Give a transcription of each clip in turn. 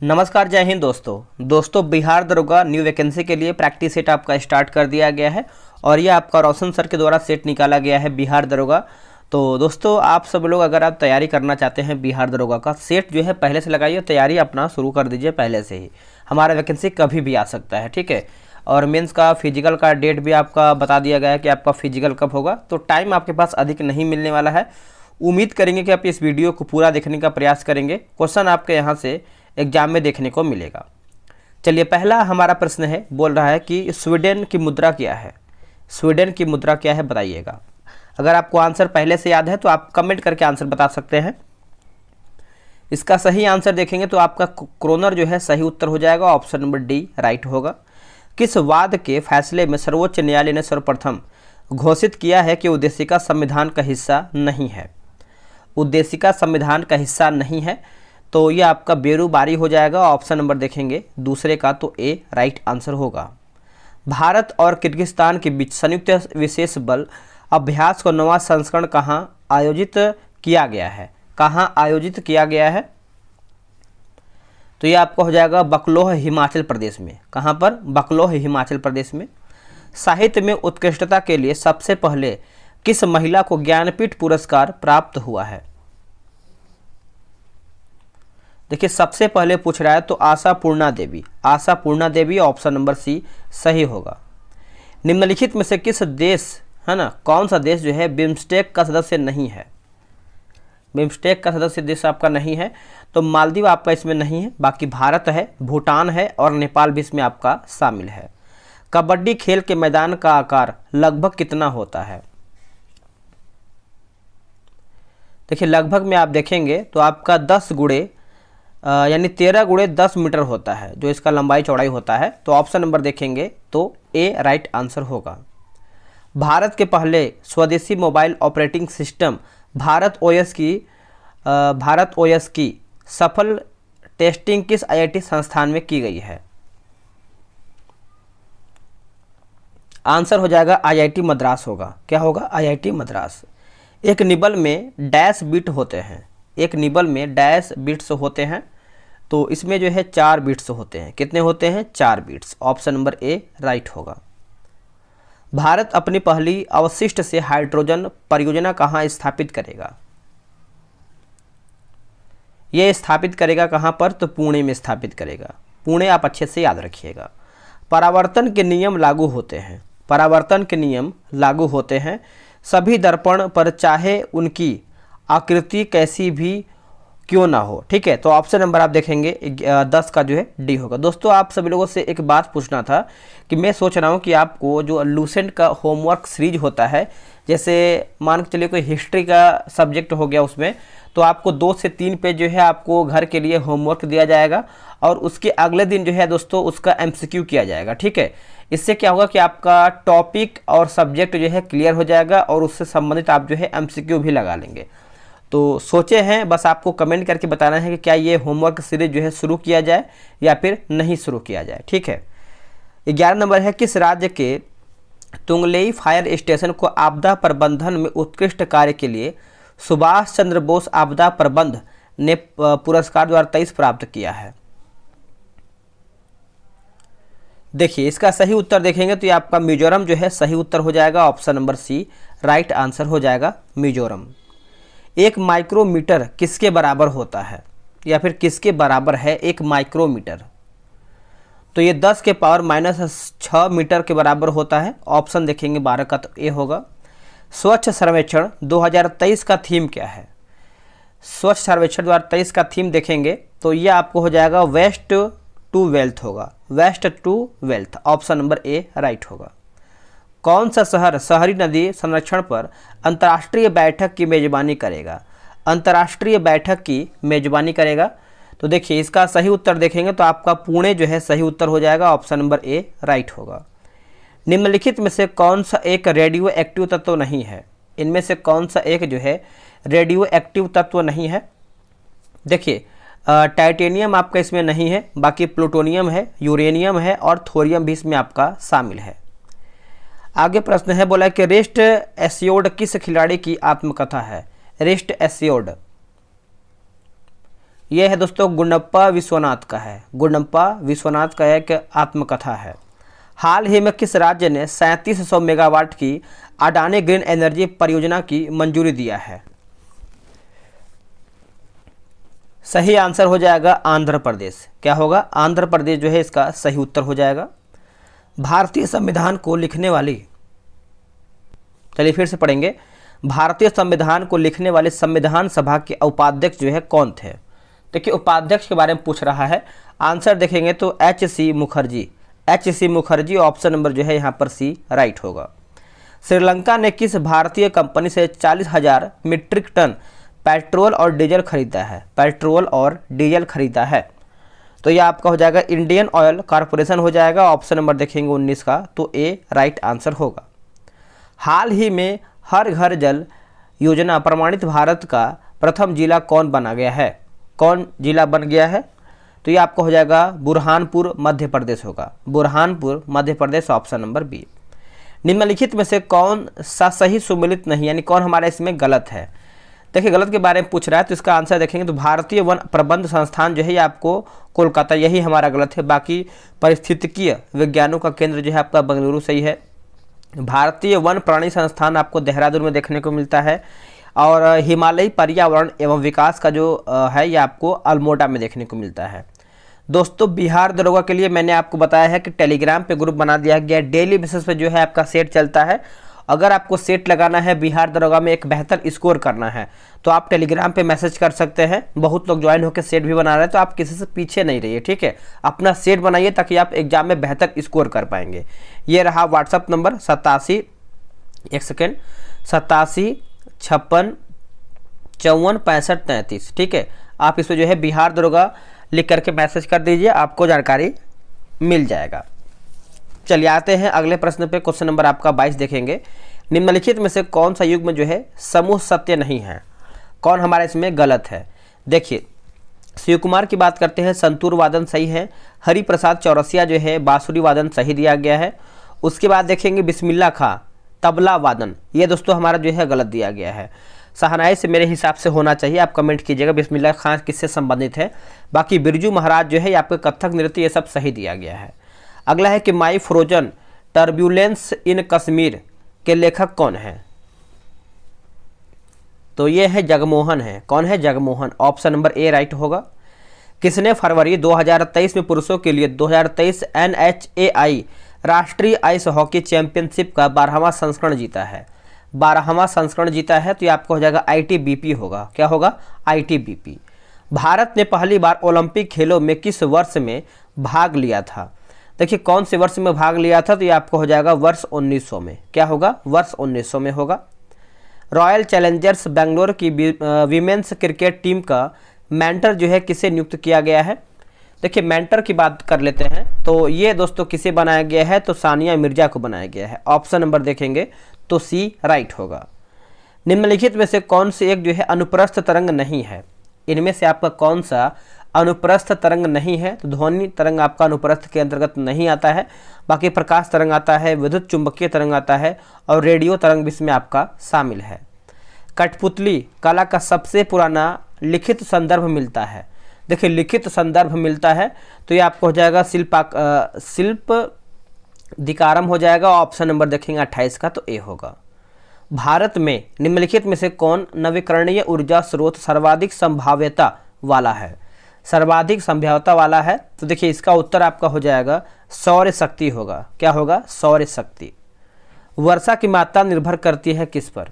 नमस्कार, जय हिंद दोस्तों बिहार दरोगा न्यू वैकेंसी के लिए प्रैक्टिस सेट आपका स्टार्ट कर दिया गया है और ये आपका रोशन सर के द्वारा सेट निकाला गया है बिहार दरोगा। तो दोस्तों आप सब लोग अगर आप तैयारी करना चाहते हैं बिहार दरोगा का सेट जो है पहले से लगाइए, तैयारी अपना शुरू कर दीजिए पहले से ही। हमारा वैकेंसी कभी भी आ सकता है, ठीक है। और मेंस का फिजिकल का डेट भी आपका बता दिया गया है कि आपका फिजिकल कब होगा, तो टाइम आपके पास अधिक नहीं मिलने वाला है। उम्मीद करेंगे कि आप इस वीडियो को पूरा देखने का प्रयास करेंगे। क्वेश्चन आपके यहाँ से एग्जाम में देखने को मिलेगा। चलिए, पहला हमारा प्रश्न है, बोल रहा है कि स्वीडन की मुद्रा क्या है। स्वीडन की मुद्रा क्या है बताइएगा। अगर आपको आंसर पहले से याद है तो आप कमेंट करके आंसर बता सकते हैं। इसका सही आंसर देखेंगे तो आपका क्रोनर जो है सही उत्तर हो जाएगा, ऑप्शन नंबर डी राइट होगा। किस वाद के फैसले में सर्वोच्च न्यायालय ने सर्वप्रथम घोषित किया है कि उद्देशिका संविधान का हिस्सा नहीं है। उद्देशिका संविधान का हिस्सा नहीं है, तो ये आपका बेरूबारी हो जाएगा, ऑप्शन नंबर देखेंगे दूसरे का तो ए राइट आंसर होगा। भारत और किर्गिस्तान के बीच संयुक्त विशेष बल अभ्यास का 9वां संस्करण कहाँ आयोजित किया गया है। कहाँ आयोजित किया गया है, तो ये आपका हो जाएगा बकलोह हिमाचल प्रदेश में। कहाँ पर? बकलोह हिमाचल प्रदेश में। साहित्य में उत्कृष्टता के लिए सबसे पहले किस महिला को ज्ञानपीठ पुरस्कार प्राप्त हुआ है। देखिए, सबसे पहले पूछ रहा है तो आशा पूर्णा देवी। आशा पूर्णा देवी, ऑप्शन नंबर सी सही होगा। निम्नलिखित में से किस देश है ना, कौन सा देश जो है बिम्स्टेक का सदस्य नहीं है। बिम्स्टेक का सदस्य देश आपका नहीं है, तो मालदीव आपका इसमें नहीं है, बाकी भारत है, भूटान है और नेपाल भी इसमें आपका शामिल है। कबड्डी खेल के मैदान का आकार लगभग कितना होता है। देखिए, लगभग में आप देखेंगे तो आपका 10 गुणे यानी 13 गुणे 10 मीटर होता है जो इसका लंबाई चौड़ाई होता है, तो ऑप्शन नंबर देखेंगे तो ए राइट आंसर होगा। भारत के पहले स्वदेशी mobile operating system Bharat OS की सफल टेस्टिंग किस आईआईटी संस्थान में की गई है। आंसर हो जाएगा आईआईटी मद्रास होगा। क्या होगा? आईआईटी मद्रास। एक निबल में डैश बिट होते हैं। एक निबल में डैश बिट्स होते हैं, तो इसमें जो है 4 बिट्स होते हैं। कितने होते हैं? 4 bits. Option number A right होगा। भारत अपनी पहली अवशिष्ट से हाइड्रोजन परियोजना कहाँ स्थापित करेगा। ये स्थापित करेगा कहाँ पर? तो पुणे में स्थापित करेगा। पुणे आप अच्छे से याद रखिएगा। परावर्तन के नियम लागू होते हैं। परावर्तन के नियम लागू होते हैं सभी दर्पण पर, चाहे उनकी आकृति कैसी भी क्यों ना हो, ठीक है। तो ऑप्शन नंबर आप देखेंगे 10 का जो है डी होगा। दोस्तों, आप सभी लोगों से एक बात पूछना था कि मैं सोच रहा हूँ कि आपको जो लूसेंट का होमवर्क सीरीज होता है, जैसे मान के चलिए कोई हिस्ट्री का सब्जेक्ट हो गया, उसमें तो आपको 2 से 3 पेज जो है आपको घर के लिए होमवर्क दिया जाएगा और उसके अगले दिन जो है दोस्तों उसका एमसीक्यू किया जाएगा, ठीक है। इससे क्या होगा कि आपका टॉपिक और सब्जेक्ट जो है क्लियर हो जाएगा और उससे संबंधित आप जो है एमसीक्यू भी लगा लेंगे। तो सोचे हैं, बस आपको कमेंट करके बताना है कि क्या ये होमवर्क सीरीज जो है शुरू किया जाए या फिर नहीं शुरू किया जाए, ठीक है। 11 नंबर है, किस राज्य के तुंगलेई फायर स्टेशन को आपदा प्रबंधन में उत्कृष्ट कार्य के लिए सुभाष चंद्र बोस आपदा प्रबंध ने पुरस्कार 2023 प्राप्त किया है। देखिए, इसका सही उत्तर देखेंगे तो ये आपका मिजोरम जो है सही उत्तर हो जाएगा, option number C right answer हो जाएगा मिजोरम। एक माइक्रोमीटर किसके बराबर होता है या फिर किसके बराबर है एक माइक्रोमीटर, तो ये 10 के पावर -6 मीटर के बराबर होता है। ऑप्शन देखेंगे 12 का तो ए होगा। स्वच्छ सर्वेक्षण 2023 का थीम क्या है। स्वच्छ सर्वेक्षण 2023 का थीम देखेंगे तो ये आपको हो जाएगा वेस्ट टू वेल्थ होगा। Waste to wealth, option number A right होगा। कौन सा शहर शहरी नदी संरक्षण पर अंतर्राष्ट्रीय बैठक की मेजबानी करेगा। अंतर्राष्ट्रीय बैठक की मेजबानी करेगा, तो देखिए इसका सही उत्तर देखेंगे तो आपका पुणे जो है सही उत्तर हो जाएगा, ऑप्शन नंबर ए राइट होगा। निम्नलिखित में से कौन सा एक रेडियो एक्टिव तत्व नहीं है। इनमें से कौन सा एक जो है रेडियो एक्टिव तत्व नहीं है। देखिए, टाइटेनियम आपका इसमें नहीं है, बाकी प्लूटोनियम है, यूरेनियम है और थोरियम भी इसमें आपका शामिल है। आगे प्रश्न है, बोला कि रेस्ट एस्योर्ड किस खिलाड़ी की आत्मकथा है। रेस्ट एस्योर्ड यह है दोस्तों गुंडप्पा विश्वनाथ का है, गुंडप्पा विश्वनाथ का एक आत्मकथा है। हाल ही में किस राज्य ने 3700 मेगावाट की अडानी ग्रीन एनर्जी परियोजना की मंजूरी दिया है? सही आंसर हो जाएगा आंध्र प्रदेश। क्या होगा? आंध्र प्रदेश जो है इसका सही उत्तर हो जाएगा। भारतीय संविधान को लिखने वाली, चलिए फिर से पढ़ेंगे, भारतीय संविधान को लिखने वाले संविधान सभा के उपाध्यक्ष जो है कौन थे? देखिए उपाध्यक्ष के बारे में पूछ रहा है। आंसर देखेंगे तो एच.सी. मुखर्जी, एच.सी. मुखर्जी, ऑप्शन नंबर जो है यहाँ पर सी राइट होगा। श्रीलंका ने किस भारतीय कंपनी से 40,000 मीट्रिक टन पेट्रोल और डीजल खरीदा है? पेट्रोल और डीजल खरीदा है, तो यह आपका हो जाएगा इंडियन ऑयल कॉरपोरेशन हो जाएगा। ऑप्शन नंबर देखेंगे 19 का, तो ए राइट आंसर होगा। हाल ही में हर घर जल योजना प्रमाणित भारत का प्रथम जिला कौन बना गया है? कौन जिला बन गया है? तो ये आपका हो जाएगा बुरहानपुर मध्य प्रदेश होगा, Burhanpur Madhya Pradesh, option number B. निम्नलिखित में से कौन सा सही सुमेलित नहीं, यानी कौन हमारा इसमें गलत है? देखिए गलत के बारे में पूछ रहा है, तो इसका आंसर देखेंगे तो भारतीय वन प्रबंध संस्थान जो है ये आपको कोलकाता, यही हमारा गलत है। बाकी पारिस्थितिकीय विज्ञानों का केंद्र जो है आपका बेंगलुरु सही है। भारतीय वन प्राणी संस्थान आपको देहरादून में देखने को मिलता है, और हिमालयी पर्यावरण एवं विकास का जो है ये आपको अल्मोड़ा में देखने को मिलता है। दोस्तों बिहार दरोगा के लिए मैंने आपको बताया है कि टेलीग्राम पे ग्रुप बना दिया गया, डेली बेसिस पे जो है आपका सेट चलता है। अगर आपको सेट लगाना है, बिहार दरोगा में एक बेहतर स्कोर करना है, तो आप टेलीग्राम पे मैसेज कर सकते हैं। बहुत लोग ज्वाइन होकर सेट भी बना रहे हैं, तो आप किसी से पीछे नहीं रहिए, ठीक है। अपना सेट बनाइए ताकि आप एग्जाम में बेहतर स्कोर कर पाएंगे। ये रहा व्हाट्सअप नंबर 87 56 54 65 33, ठीक है। आप इसमें जो है बिहार दरोगा लिख करके मैसेज कर दीजिए, आपको जानकारी मिल जाएगा। चलिए आते हैं अगले प्रश्न पे। क्वेश्चन नंबर आपका 22 देखेंगे। निम्नलिखित में से कौन सा युग्म जो है समूह सत्य नहीं है? कौन हमारा इसमें गलत है? देखिए शिव कुमार की बात करते हैं, संतूर वादन सही है। हरि प्रसाद चौरसिया जो है बांसुरी वादन सही दिया गया है। उसके बाद देखेंगे बिस्मिल्लाह खां तबला वादन, ये दोस्तों हमारा जो है गलत दिया गया है। शहनाई से मेरे हिसाब से होना चाहिए, आप कमेंट कीजिएगा बिस्मिल्लाह खां किससे संबंधित है। बाकी बिरजू महाराज जो है आपके कथक नृत्य ये सब सही दिया गया है। अगला है कि माई फ्रोजन टर्ब्यूलेंस इन कश्मीर के लेखक कौन है? तो ये है जगमोहन है। कौन है? Jagmohan, option number A right होगा। किसने फरवरी 2023 में पुरुषों के लिए 2023 NHAI राष्ट्रीय आइस हॉकी चैंपियनशिप का 12वां संस्करण जीता है? 12वां संस्करण जीता है, तो ये आपको हो जाएगा ITBP होगा। क्या होगा? ITBP। भारत ने पहली बार ओलंपिक खेलों में किस वर्ष में भाग लिया था? देखिए कौन से वर्ष में भाग लिया था, तो ये आपको हो जाएगा वर्ष 1900 में। क्या होगा? वर्ष 1900 में होगा। रॉयल चैलेंजर्स बेंगलोर की वीमेंस क्रिकेट टीम का मेंटर जो है किसे नियुक्त किया गया है? देखिए मेंटर की बात कर लेते हैं, तो ये दोस्तों किसे बनाया गया है? तो सानिया मिर्जा को बनाया गया है। ऑप्शन नंबर देखेंगे तो सी राइट होगा। निम्नलिखित में से कौन से एक जो है अनुप्रस्थ तरंग नहीं है? इनमें से आपका कौन सा अनुप्रस्थ तरंग नहीं है? तो ध्वनि तरंग आपका अनुप्रस्थ के अंतर्गत नहीं आता है। बाकी प्रकाश तरंग आता है, विद्युत चुंबकीय तरंग आता है, और रेडियो तरंग भी इसमें आपका शामिल है। कठपुतली कला का सबसे पुराना लिखित संदर्भ मिलता है? देखिए लिखित संदर्भ मिलता है, तो ये आपको हो जाएगा शिल्प दिकारम हो जाएगा। ऑप्शन नंबर देखेंगे 28 का, तो ए होगा। भारत में निम्नलिखित में से कौन नवीकरणीय ऊर्जा स्रोत सर्वाधिक संभाव्यता वाला है? सर्वाधिक संभाव्यता वाला है, तो देखिए इसका उत्तर आपका हो जाएगा सौर शक्ति होगा। क्या होगा? सौर शक्ति। वर्षा की मात्रा निर्भर करती है किस पर?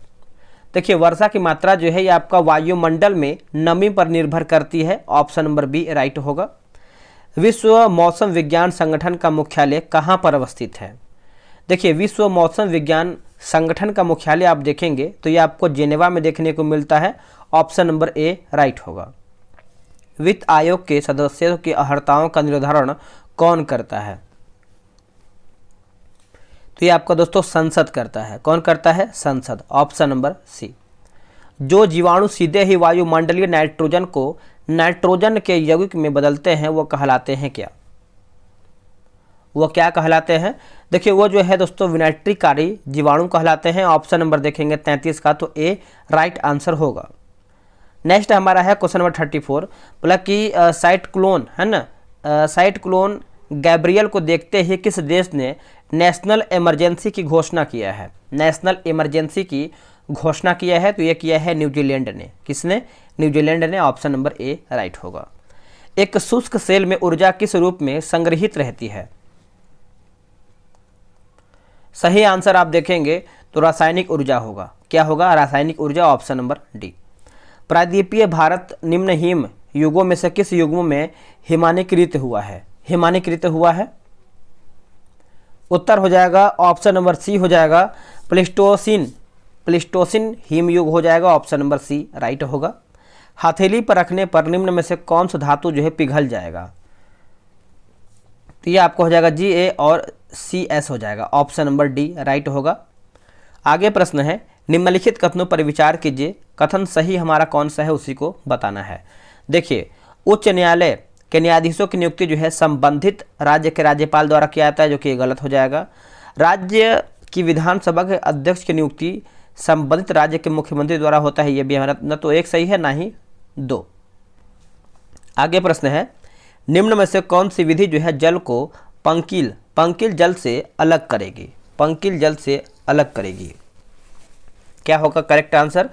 देखिए वर्षा की मात्रा जो है ये आपका वायुमंडल में नमी पर निर्भर करती है। ऑप्शन नंबर बी राइट होगा। विश्व मौसम विज्ञान संगठन का मुख्यालय कहाँ पर अवस्थित है? देखिए विश्व मौसम विज्ञान संगठन का मुख्यालय आप देखेंगे तो ये आपको जेनेवा में देखने को मिलता है। ऑप्शन नंबर ए राइट होगा। वित्त आयोग के सदस्यों की अर्हताओं का निर्धारण कौन करता है? तो ये आपका दोस्तों संसद करता है। कौन करता है? संसद। Option number C. जो जीवाणु सीधे ही वायुमंडलीय नाइट्रोजन को नाइट्रोजन के यौगिक में बदलते हैं वो कहलाते हैं क्या? वो क्या कहलाते हैं? देखिए वो जो है दोस्तों विनाइट्रिकारी जीवाणु कहलाते हैं। ऑप्शन नंबर देखेंगे 33 का, तो ए राइट आंसर होगा। नेक्स्ट हमारा है क्वेश्चन नंबर 34, बोला कि साइक्लोन है ना, साइक्लोन गैब्रियल को देखते ही किस देश ने नेशनल इमरजेंसी की घोषणा किया है? नेशनल इमरजेंसी की घोषणा किया है तो ये किया है न्यूजीलैंड ने। किसने? न्यूजीलैंड ने। ऑप्शन नंबर ए राइट होगा। एक शुष्क सेल में ऊर्जा किस रूप में संग्रहित रहती है? सही आंसर आप देखेंगे तो रासायनिक ऊर्जा होगा। क्या होगा? रासायनिक ऊर्जा। Option number D. प्रायद्वीपीय भारत निम्न हिम युगों में से किस युग में हिमानीकृत हुआ है? हिमानीकृत हुआ है। उत्तर हो जाएगा ऑप्शन नंबर सी हो जाएगा प्लेस्टोसिन। प्लेस्टोसिन हिमयुग हो जाएगा। ऑप्शन नंबर सी राइट होगा। हथेली पर रखने पर निम्न में से कौन सा धातु जो है पिघल जाएगा? तो ये आपको हो जाएगा Ga और Cs हो जाएगा। ऑप्शन नंबर डी राइट होगा। आगे प्रश्न है, निम्नलिखित कथनों पर विचार कीजिए, कथन सही हमारा कौन सा है उसी को बताना है। देखिए, उच्च न्यायालय के न्यायाधीशों की नियुक्ति जो है संबंधित राज्य के राज्यपाल द्वारा किया जाता है, जो कि गलत हो जाएगा। राज्य की विधानसभा के अध्यक्ष की नियुक्ति संबंधित राज्य के मुख्यमंत्री द्वारा होता है, ये भी हमारा न तो एक सही है ना ही दो। आगे प्रश्न है, निम्न में से कौन सी विधि जो है जल को पंकिल जल से अलग करेगी? पंकिल जल से अलग करेगी। क्या होगा करेक्ट आंसर?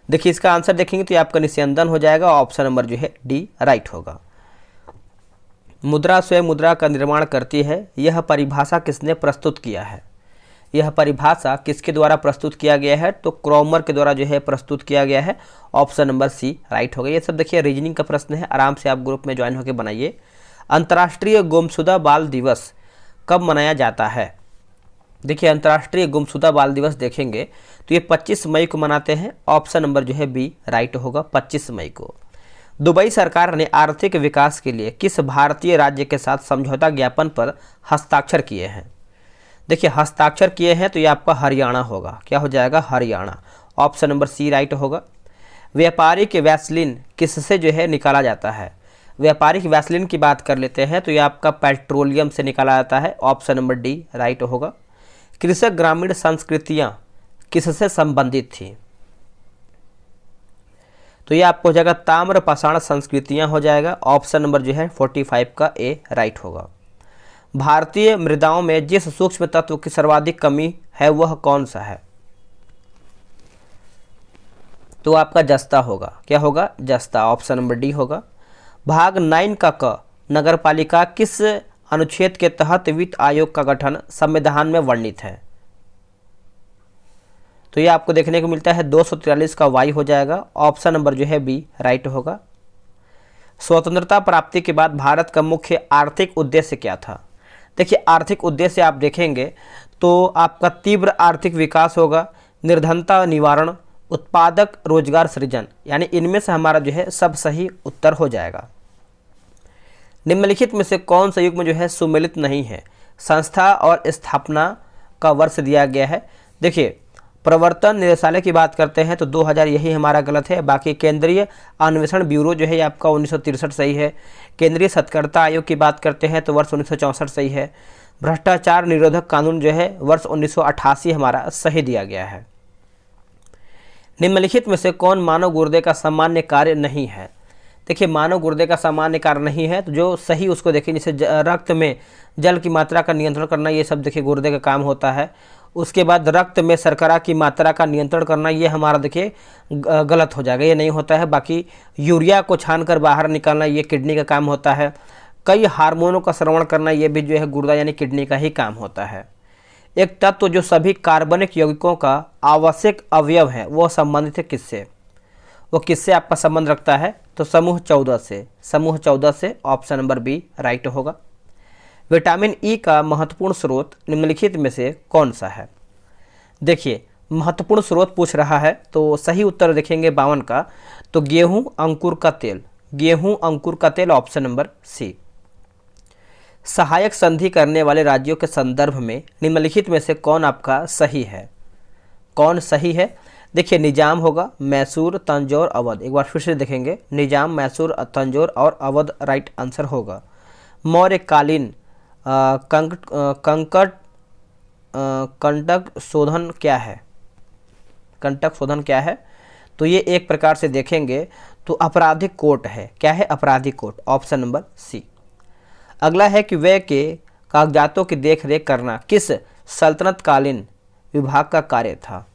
देखिए, इसका आंसर देखेंगे तो ये आपका निस्यंदन हो जाएगा। ऑप्शन नंबर जो है डी राइट होगा। मुद्रा स्वयं मुद्रा का निर्माण करती है, यह परिभाषा किसने प्रस्तुत किया है? यह परिभाषा किसके द्वारा प्रस्तुत किया गया है? तो क्रॉमर के द्वारा जो है प्रस्तुत किया गया है। ऑप्शन नंबर सी राइट होगा। ये सब देखिए रीजनिंग का प्रश्न है, आराम से आप ग्रुप में ज्वाइन होकर बनाइए। अंतर्राष्ट्रीय गुमशुदा बाल दिवस कब मनाया जाता है? देखिए, अंतर्राष्ट्रीय गुमशुदा बाल दिवस देखेंगे तो ये 25 मई को मनाते हैं। ऑप्शन नंबर जो है बी राइट होगा, 25 मई को। दुबई सरकार ने आर्थिक विकास के लिए किस भारतीय राज्य के साथ समझौता ज्ञापन पर हस्ताक्षर किए हैं? देखिए, हस्ताक्षर किए हैं तो ये आपका हरियाणा होगा। क्या हो जाएगा? Haryana. Option number C right होगा। व्यापारिक वैसलीन किससे जो है निकाला जाता है? व्यापारिक वैसलीन की बात कर लेते हैं तो ये आपका पेट्रोलियम से निकाला जाता है। ऑप्शन नंबर डी राइट होगा। कृषक ग्रामीण संस्कृतियां किससे संबंधित थी? तो ये आपको हो जाएगा ताम्र पाषाण संस्कृतियां हो जाएगा। ऑप्शन नंबर जो है 45 का ए राइट होगा। भारतीय मृदाओं में जिस सूक्ष्म तत्व की सर्वाधिक कमी है वह कौन सा है? तो आपका जस्ता होगा। क्या होगा? जस्ता। ऑप्शन नंबर डी होगा। भाग 9 का क नगरपालिका किस अनुच्छेद के तहत वित्त आयोग का गठन संविधान में वर्णित है? तो ये आपको देखने को मिलता है 243 का वाई हो जाएगा। ऑप्शन नंबर जो है बी राइट होगा। स्वतंत्रता प्राप्ति के बाद भारत का मुख्य आर्थिक उद्देश्य क्या था? देखिए, आर्थिक उद्देश्य आप देखेंगे तो आपका तीव्र आर्थिक विकास होगा, निर्धनता निवारण, उत्पादक रोजगार सृजन, यानी इनमें से हमारा जो है सब सही उत्तर हो जाएगा। निम्नलिखित में से कौन सा युग्म जो है सुमेलित नहीं है? संस्था और स्थापना का वर्ष दिया गया है। देखिए, प्रवर्तन निदेशालय की बात करते हैं तो 2000 यही हमारा गलत है। बाकी केंद्रीय अन्वेषण ब्यूरो जो है ये आपका 1963 सही है। केंद्रीय सतर्कता आयोग की बात करते हैं तो वर्ष 1964 सही है। भ्रष्टाचार निरोधक कानून जो है वर्ष 1988 हमारा सही दिया गया है। निम्नलिखित में से कौन मानव गुर्दे का सामान्य कार्य नहीं है? देखिए, मानव गुर्दे का सामान्य कार्य नहीं है तो जो सही उसको देखिए, जैसे रक्त में जल की मात्रा का नियंत्रण करना, ये सब देखिए गुर्दे का काम होता है। उसके बाद रक्त में शर्करा की मात्रा का नियंत्रण करना, ये हमारा देखिए गलत हो जाएगा, ये नहीं होता है। बाकी यूरिया को छानकर बाहर निकालना, ये किडनी का काम होता है। कई हार्मोनों का श्रवण करना, ये भी जो है गुर्दा यानी किडनी का ही काम होता है। एक तत्व जो सभी कार्बनिक यौगिकों का आवश्यक अवयव है वो संबंधित है किससे? वो किससे आपका संबंध रखता है? तो समूह 14 से। समूह 14 से। ऑप्शन नंबर बी राइट होगा। विटामिन ई का महत्वपूर्ण स्रोत निम्नलिखित में से कौन सा है? देखिए, महत्वपूर्ण स्रोत पूछ रहा है तो सही उत्तर देखेंगे 52 का, तो गेहूं अंकुर का तेल। गेहूं अंकुर का तेल। Option number C. सहायक संधि करने वाले राज्यों के संदर्भ में निम्नलिखित में से कौन आपका सही है? कौन सही है? देखिए, निजाम होगा, मैसूर, तंजौर, अवध। एक बार फिर से देखेंगे, निजाम, मैसूर, तंजौर और अवध राइट आंसर होगा। मौर्यकालीन कंटक शोधन क्या है? कंटक शोधन क्या है? तो ये एक प्रकार से देखेंगे तो आपराधिक कोर्ट है। क्या है? आपराधिक कोर्ट, ऑप्शन नंबर सी। अगला है कि व्यय के कागजातों की देखरेख करना किस सल्तनतकालीन विभाग का कार्य था?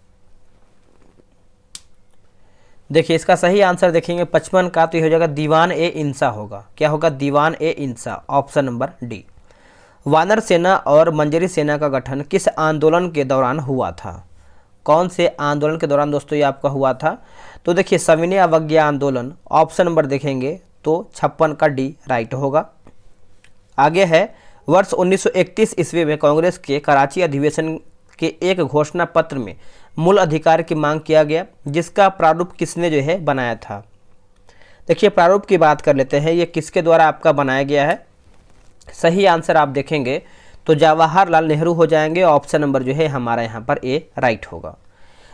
देखिए इसका सही आंसर देखेंगे 55 का, तो ये हो जाएगा दीवान ए इंसा होगा। क्या होगा? दीवान ए इंसा, ऑप्शन नंबर डी। वानर सेना और मंजरी सेना का गठन किस आंदोलन के दौरान हुआ था? कौन से आंदोलन के दौरान दोस्तों ये आपका हुआ था? तो देखिए सविनय अवज्ञा आंदोलन, ऑप्शन नंबर देखेंगे तो 56 का डी राइट होगा। आगे है वर्ष 1931 ईस्वी में कांग्रेस के कराची अधिवेशन के एक घोषणा पत्र में मूल अधिकार की मांग किया गया, जिसका प्रारूप किसने जो है बनाया था? देखिए प्रारूप की बात कर लेते हैं, ये किसके द्वारा आपका बनाया गया है? सही आंसर आप देखेंगे तो जवाहरलाल नेहरू हो जाएंगे। ऑप्शन नंबर जो है हमारा यहाँ पर ए राइट होगा।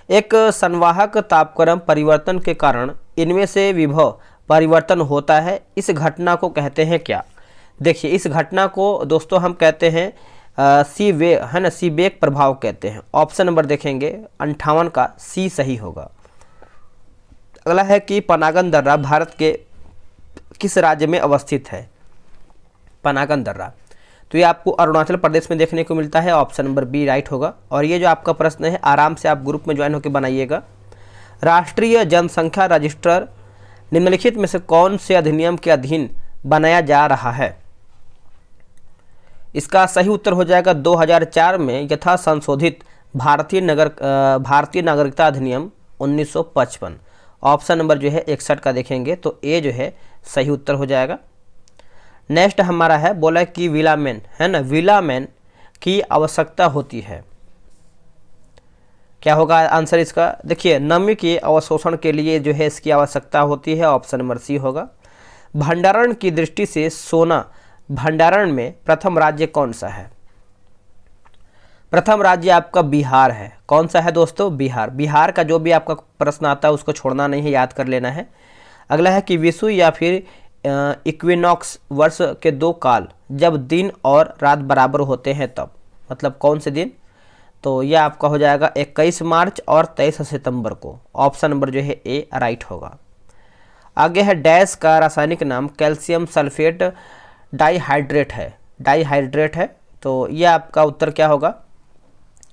एक संवाहक तापक्रम परिवर्तन के कारण इनमें से विभव परिवर्तन होता है, इस घटना को कहते हैं क्या? देखिए इस घटना को दोस्तों हम कहते हैं सीवेग, है ना, सीबेक प्रभाव कहते हैं। ऑप्शन नंबर देखेंगे 58 का सी सही होगा। अगला है कि पनागन दर्रा भारत के किस राज्य में अवस्थित है? पनागन दर्रा, तो ये आपको अरुणाचल प्रदेश में देखने को मिलता है। ऑप्शन नंबर बी राइट होगा। और ये जो आपका प्रश्न है आराम से आप ग्रुप में ज्वाइन होकर बनाइएगा। राष्ट्रीय जनसंख्या रजिस्टर निम्नलिखित में से कौन से अधिनियम के अधीन बनाया जा रहा है? इसका सही उत्तर हो जाएगा 2004 में यथा संशोधित भारतीय नागरिकता अधिनियम 1955। ऑप्शन नंबर जो है 61 का देखेंगे तो ए जो है सही उत्तर हो जाएगा। नेक्स्ट हमारा है, बोला कि विलामेन, है ना, विलामेन की आवश्यकता होती है। क्या होगा आंसर इसका? देखिए नमी के अवशोषण के लिए जो है इसकी आवश्यकता होती है। ऑप्शन नंबर सी होगा। भंडारण की दृष्टि से सोना भंडारण में प्रथम राज्य कौन सा है? प्रथम राज्य आपका बिहार है। कौन सा है दोस्तों? बिहार। बिहार का जो भी आपका प्रश्न आता है उसको छोड़ना नहीं है, याद कर लेना है। अगला है कि विषु या फिर इक्विनॉक्स वर्ष के दो काल जब दिन और रात बराबर होते हैं तब, मतलब कौन से दिन? तो यह आपका हो जाएगा 21 मार्च और 23 सितंबर को। ऑप्शन नंबर जो है ए राइट होगा। आगे है डैश का रासायनिक नाम कैल्शियम सल्फेट डाइहाइड्रेट है। डाइहाइड्रेट है, तो यह आपका उत्तर क्या होगा?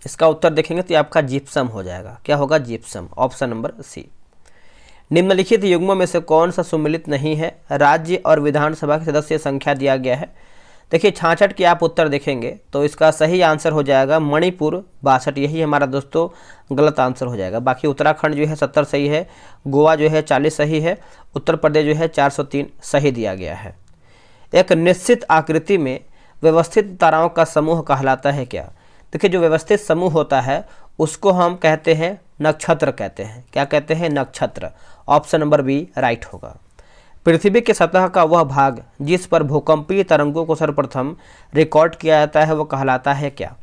इसका उत्तर देखेंगे तो ये आपका जिप्सम हो जाएगा। क्या होगा? Gypsum, option number C. निम्नलिखित युग्मों में से कौन सा सुमिलित नहीं है? राज्य और विधानसभा की सदस्य संख्या दिया गया है। देखिए 66 की आप उत्तर देखेंगे तो इसका सही आंसर हो जाएगा मणिपुर 62। यही हमारा दोस्तों गलत आंसर हो जाएगा। बाकी उत्तराखंड जो है 70 सही है, गोवा जो है 40 सही है, उत्तर प्रदेश जो है 403 सही दिया गया है। एक निश्चित आकृति में व्यवस्थित ताराओं का समूह कहलाता है क्या? देखिए जो व्यवस्थित समूह होता है उसको हम कहते हैं नक्षत्र कहते हैं। क्या कहते हैं? नक्षत्र। ऑप्शन नंबर बी राइट होगा। पृथ्वी के सतह का वह भाग जिस पर भूकंपीय तरंगों को सर्वप्रथम रिकॉर्ड किया जाता है वो कहलाता है क्या?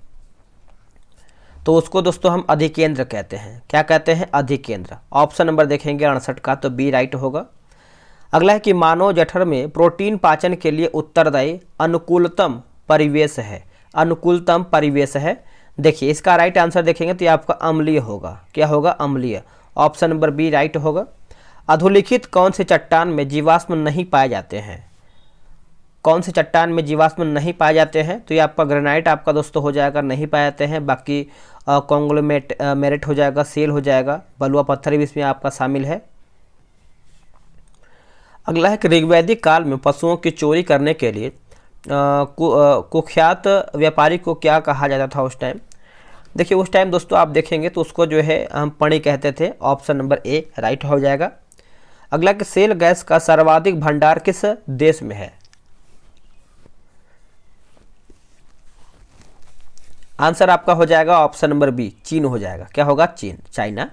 तो उसको दोस्तों हम अधिकेंद्र कहते हैं। क्या कहते हैं? अधिकेंद्र। ऑप्शन नंबर देखेंगे 68 का, तो बी राइट होगा। अगला है कि मानव जठर में प्रोटीन पाचन के लिए उत्तरदायी अनुकूलतम परिवेश है। अनुकूलतम परिवेश है। देखिए इसका राइट आंसर देखेंगे तो ये आपका अम्लीय होगा। क्या होगा? अम्लीय। ऑप्शन नंबर बी राइट होगा। अधोलिखित कौन से चट्टान में जीवाश्म नहीं पाए जाते हैं? कौन से चट्टान में जीवाश्म नहीं पाए जाते हैं? तो ये आपका ग्रेनाइट आपका दोस्तों हो जाएगा, नहीं पाए जाते हैं। बाकी कॉन्ग्लोमेरेट हो जाएगा, सेल हो जाएगा, बलुआ पत्थर भी इसमें आपका शामिल है। अगला है कि ऋग्वैदिक काल में पशुओं की चोरी करने के लिए कुख्यात व्यापारी को क्या कहा जाता था उस टाइम? देखिए उस टाइम दोस्तों आप देखेंगे तो उसको जो है हम पणी कहते थे। ऑप्शन नंबर ए राइट हो जाएगा। अगला कि सेल गैस का सर्वाधिक भंडार किस देश में है? आंसर आपका हो जाएगा ऑप्शन नंबर बी चीन हो जाएगा। क्या होगा? चीन, चाइना।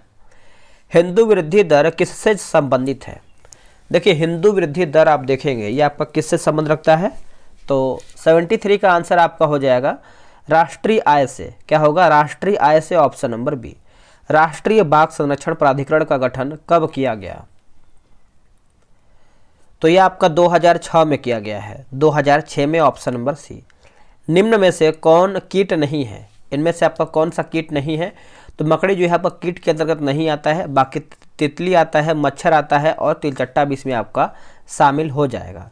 हिंदू वृद्धि दर किससे संबंधित है? देखिए हिंदू वृद्धि दर आप देखेंगे ये आपका किससे संबंध रखता है? तो 73 का आंसर आपका हो जाएगा राष्ट्रीय आय से। क्या होगा? राष्ट्रीय आय से। Option number B. राष्ट्रीय बाघ संरक्षण प्राधिकरण का गठन कब किया गया? तो यह आपका 2006 में किया गया है। 2006 में। Option number C. निम्न में से कौन कीट नहीं है? इनमें से आपका कौन सा कीट नहीं है? तो मकड़ी जो है आपका कीट के अंतर्गत नहीं आता है। बाकी तितली आता है, मच्छर आता है और तिलचट्टा भी इसमें आपका शामिल हो जाएगा।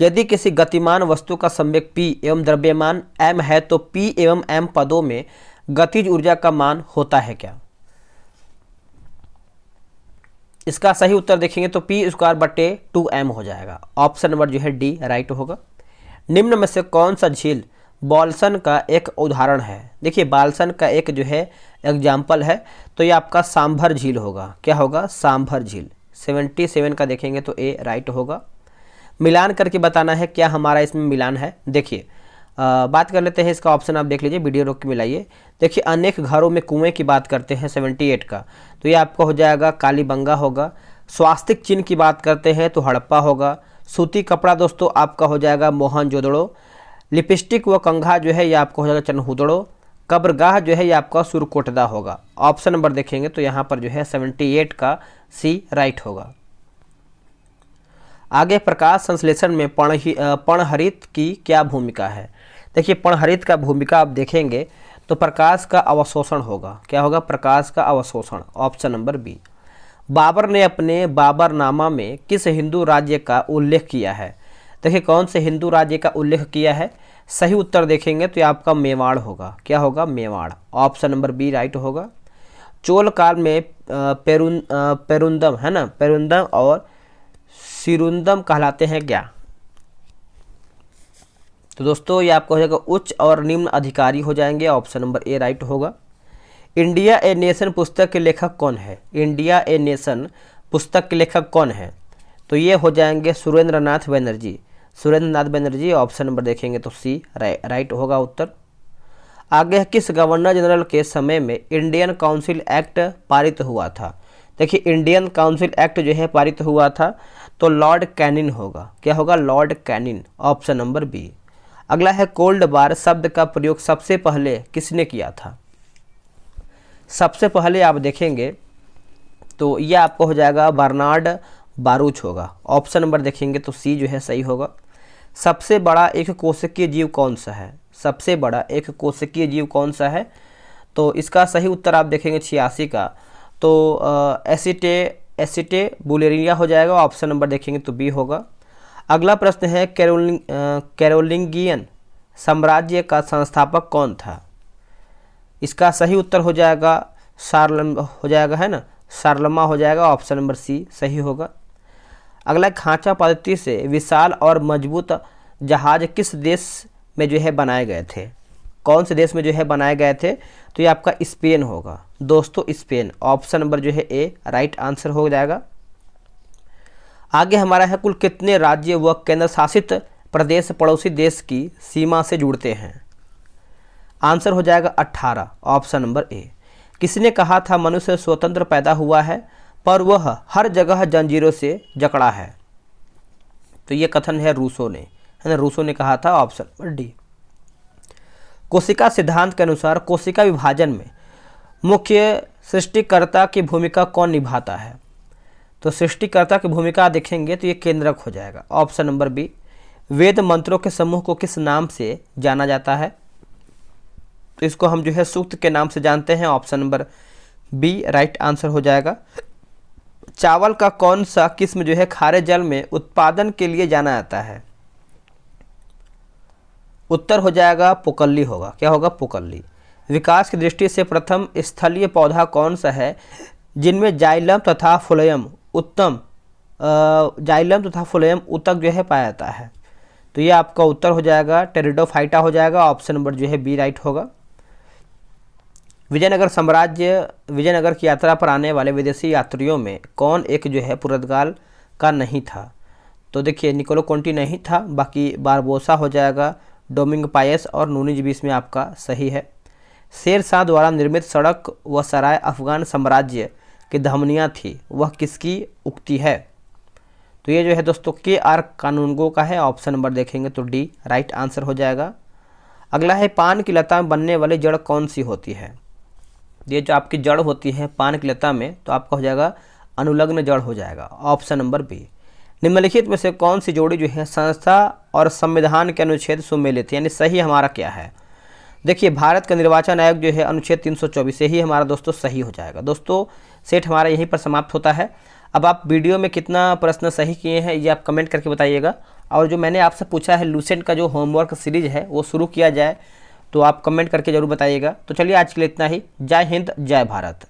यदि किसी गतिमान वस्तु का संवेग p एवं द्रव्यमान m है तो p एवं m पदों में गतिज ऊर्जा का मान होता है क्या? इसका सही उत्तर देखेंगे तो p²/2m हो जाएगा। ऑप्शन नंबर जो है डी राइट होगा। निम्न में से कौन सा झील बॉल्सन का एक उदाहरण है? देखिए बाल्सन का एक जो है एग्जाम्पल है, तो ये आपका सांभर झील होगा। क्या होगा? सांभर झील। 77 का देखेंगे तो ए राइट होगा। मिलान करके बताना है क्या हमारा इसमें मिलान है। देखिए बात कर लेते हैं इसका, ऑप्शन आप देख लीजिए, वीडियो रोक के मिलाइए। देखिए अनेक घरों में कुएं की बात करते हैं 78 का, तो ये आपका हो जाएगा कालीबंगा होगा। स्वास्तिक चिन्ह की बात करते हैं तो हड़प्पा होगा। सूती कपड़ा दोस्तों आपका हो जाएगा मोहनजोदड़ो। लिपस्टिक व कंघा जो है ये आपका हो जाएगा चनहुदड़ो। कब्रगाह जो है ये आपका सुरकोटदा होगा। ऑप्शन नंबर देखेंगे तो यहाँ पर जो है 78 का सी राइट होगा। आगे प्रकाश संश्लेषण में पर्णहरित की क्या भूमिका है? देखिए पर्णहरित का भूमिका आप देखेंगे तो प्रकाश का अवशोषण होगा। क्या होगा? प्रकाश का अवशोषण। Option number B. बाबर ने अपने बाबरनामा में किस हिंदू राज्य का उल्लेख किया है? देखिए कौन से हिंदू राज्य का उल्लेख किया है? सही उत्तर देखेंगे तो ये आपका मेवाड़ होगा। क्या होगा? Mewar. Option number B right होगा। चोल काल में पेरुंदम है ना, पेरुंदम और सिरुंदम कहलाते हैं क्या? तो दोस्तों ये आपको हो जाएगा उच्च और निम्न अधिकारी हो जाएंगे। ऑप्शन नंबर ए राइट होगा। इंडिया ए नेशन पुस्तक के लेखक कौन है? इंडिया ए नेशन पुस्तक के लेखक कौन है? तो ये हो जाएंगे सुरेंद्र नाथ बनर्जी। सुरेंद्र नाथ बनर्जी। ऑप्शन नंबर देखेंगे तो सी राइट होगा उत्तर। आगे किस गवर्नर जनरल के समय में इंडियन काउंसिल एक्ट पारित हुआ था? देखिए इंडियन काउंसिल एक्ट जो है पारित हुआ था तो लॉर्ड कैनिन होगा। क्या होगा? Lord Canning. Option number B. अगला है कोल्ड वार शब्द का प्रयोग सबसे पहले किसने किया था? सबसे पहले आप देखेंगे तो यह आपको हो जाएगा बर्नार्ड बारूच होगा। ऑप्शन नंबर देखेंगे तो सी जो है सही होगा। सबसे बड़ा एक कोशिकीय जीव कौन सा है? सबसे बड़ा एक कोशिकीय जीव कौन सा है? तो इसका सही उत्तर आप देखेंगे 86 का तो एसिटे बुलेरिया हो जाएगा। ऑप्शन नंबर देखेंगे तो बी होगा। अगला प्रश्न है कैरोलिंगियन साम्राज्य का संस्थापक कौन था? इसका सही उत्तर हो जाएगा शारलमा हो जाएगा। ऑप्शन नंबर सी सही होगा। अगला खांचा पद्धति से विशाल और मजबूत जहाज किस देश में जो है बनाए गए थे? कौन से देश में जो है बनाए गए थे? तो ये आपका स्पेन होगा दोस्तों, स्पेन। ऑप्शन नंबर जो है ए राइट आंसर हो जाएगा। आगे हमारा है कुल कितने राज्य व केंद्र शासित प्रदेश पड़ोसी देश की सीमा से जुड़ते हैं? आंसर हो जाएगा 18। ऑप्शन नंबर ए। किसने कहा था मनुष्य स्वतंत्र पैदा हुआ है पर वह हर जगह जंजीरों से जकड़ा है? तो ये कथन है रूसो ने, है ना, रूसो ने कहा था। Option number D. कोशिका सिद्धांत के अनुसार कोशिका विभाजन में मुख्य सृष्टिकर्ता की भूमिका कौन निभाता है? तो सृष्टिकर्ता की भूमिका देखेंगे तो ये केंद्रक हो जाएगा। Option number B. वेद मंत्रों के समूह को किस नाम से जाना जाता है? तो इसको हम जो है सूक्त के नाम से जानते हैं। Option number B right answer हो जाएगा। चावल का कौन सा किस्म जो है खारे जल में उत्पादन के लिए जाना जाता है? उत्तर हो जाएगा पुकल्ली होगा। क्या होगा? पुकल्ली। विकास की दृष्टि से प्रथम स्थलीय पौधा कौन सा है जिनमें जाइलम तथा फुलयम उत्तक जो है पाया जाता है? तो ये आपका उत्तर हो जाएगा टेरिडोफाइटा हो जाएगा। ऑप्शन नंबर जो है बी राइट होगा। विजयनगर की यात्रा पर आने वाले विदेशी यात्रियों में कौन एक जो है पुर्तगाल का नहीं था? तो देखिए निकोलो कोंटी नहीं था, बाकी बारबोसा हो जाएगा, डोमिंग पायस और नूनिज भी इसमें आपका सही है। शेर शाह द्वारा निर्मित सड़क व सराय अफगान साम्राज्य की धमनियाँ थी, वह किसकी उक्ति है? तो ये जो है दोस्तों KR कानूनगो का है। ऑप्शन नंबर देखेंगे तो डी राइट आंसर हो जाएगा। अगला है पान की लता में बनने वाली जड़ कौन सी होती है? ये जो आपकी जड़ होती है पान की लता में तो आपका हो जाएगा अनुलग्न जड़ हो जाएगा। Option number B. निम्नलिखित में से कौन सी जोड़ी जो है संस्था और संविधान के अनुच्छेद सुमेलित, यानी सही हमारा क्या है? देखिए भारत का निर्वाचन आयोग जो है अनुच्छेद 324 से ही हमारा दोस्तों सही हो जाएगा। दोस्तों सेट हमारा यहीं पर समाप्त होता है। अब आप वीडियो में कितना प्रश्न सही किए हैं ये आप कमेंट करके बताइएगा। और जो मैंने आपसे पूछा है लूसेंट का जो होमवर्क सीरीज है वो शुरू किया जाए, तो आप कमेंट करके ज़रूर बताइएगा। तो चलिए आज के लिए इतना ही। जय हिंद, जय भारत।